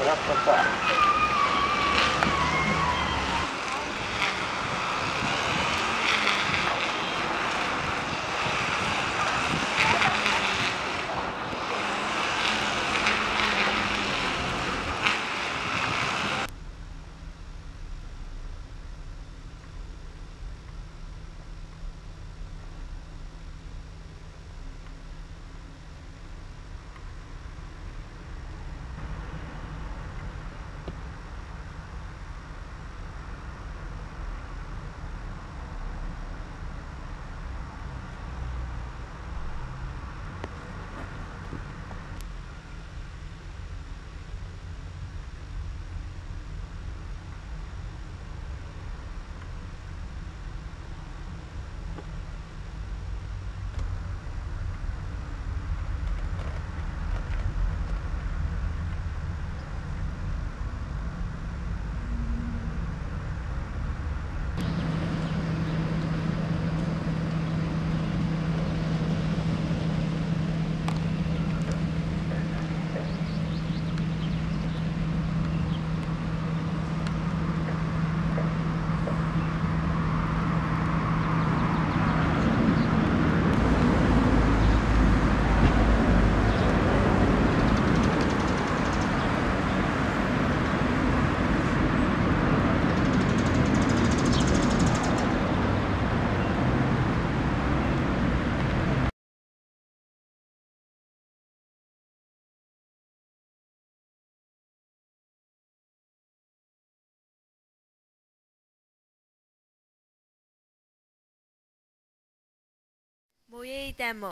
yra tvarka.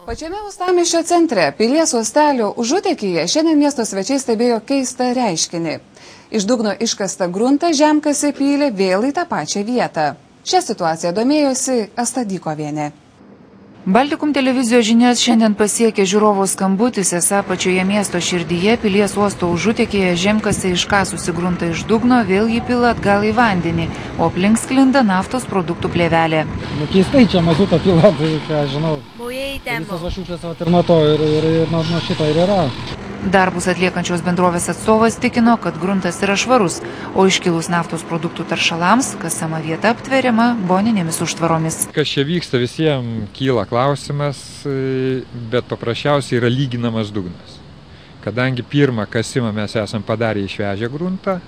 Pačiame uostamiesčio centre, Pilies uostelio užutekyje, šiandien miesto svečiai stebėjo keistą reiškinį. Iš dugno iškastą gruntą žemkasė pylė vėl į tą pačią vietą. Šią situaciją domėjosi Asta Dykovienė. Baltikum televizijos žinias šiandien pasiekė žiūrovo skambutis, esą pačioje miesto širdyje Pilies uosto užutekyje žemkasė iškasusi gruntą iš dugno vėl jį pila atgal į vandenį, o aplink sklinda naftos produktų plėvelė. Keistai čia mazutą pila, tai ką žinau, visas vašiukas ir nuo to ir nuo šito ir yra. Darbus atliekančios bendrovės atstovas tikino, kad gruntas yra švarus, o iškilus naftos produktų taršalams, kasama vieta aptveriama boninėmis užtvaromis. Kas čia vyksta, visiems kyla klausimas, bet paprasčiausiai yra lyginamas dugnas. Kadangi pirmą kasimą mes esam padarę išvežę gruntą,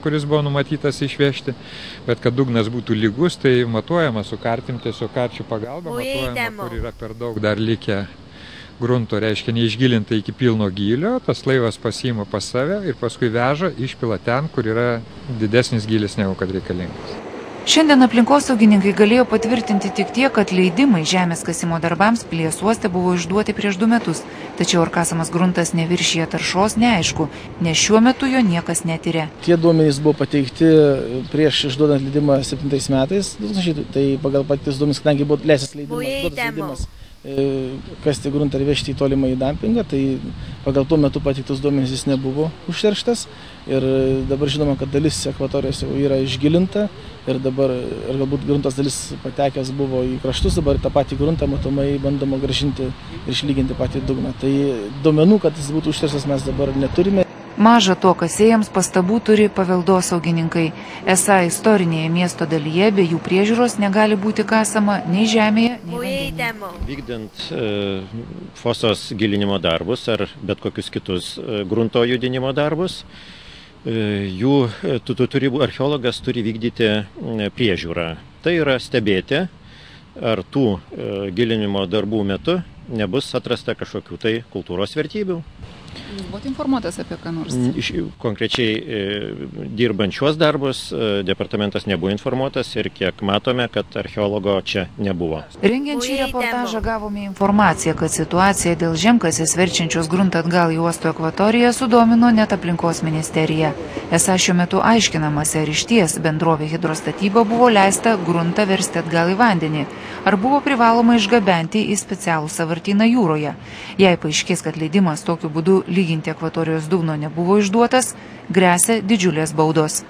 kuris buvo numatytas išvežti, bet kad dugnas būtų lygus, tai matuojama su kartim, tiesiog karčių pagalba, matuojama, kur yra per daug dar likę grunto, reiškia neišgilinta iki pilno gylio, tas laivas pasiima pas save ir paskui veža, išpila ten, kur yra didesnis gylis negu kad reikalingas. Šiandien aplinkosaugininkai galėjo patvirtinti tik tiek, kad leidimai žemės kasimo darbams Pilies uoste buvo išduoti prieš 2 metus, tačiau ar kasamas gruntas neviršyje taršos neaišku, nes šiuo metu jo niekas netiria. Tie duomenys buvo pateikti prieš išduodant leidimą 7 metais, tai pagal pateiktus duomenys, kadangi buvo leistas leidimas kasti gruntą ir vežti į tolimą į dampingą, tai pagal tuo metu pateiktus duomenys jis nebuvo užterštas ir dabar žinoma, kad dalis akvatorijos jau yra išgilinta ir dabar ir galbūt gruntas dalis patekęs buvo į kraštus, dabar tą patį gruntą matomai bandoma grąžinti ir išlyginti patį dugną. Tai duomenų, kad jis būtų užterštas, mes dabar neturime. Maža to, kasėjams pastabų turi paveldosaugininkai. Esą istorinėje miesto dalyje be jų priežiūros negali būti kasama nei žemėje, nei vandenyje. Vykdant fosos gilinimo darbus ar bet kokius kitus grunto judinimo darbus, archeologas turi vykdyti priežiūrą. Tai yra stebėti, ar tų gilinimo darbų metu nebus atrasta kažkokių tai kultūros vertybių. Jūs buvote informuotas apie ką nors? Konkrečiai dirbant šiuos darbus, departamentas nebuvo informuotas ir kiek matome, kad archeologo čia nebuvo. Rengiant šį reportažą gavome informaciją, kad situacija dėl žemkasės verčiančios gruntą atgal į uosto ekvatoriją sudomino net aplinkos ministeriją. Esą šiuo metu aiškinamasi, ar išties bendrovė Hidrostatyba buvo leista gruntą versti atgal į vandenį, ar buvo privaloma išgabenti į specialų sąvartyną jūroje. Jei paaiškės, kad leidimas tokiu būdu lyginti akvatorijos dugno nebuvo išduotas, gresia didžiulės baudos.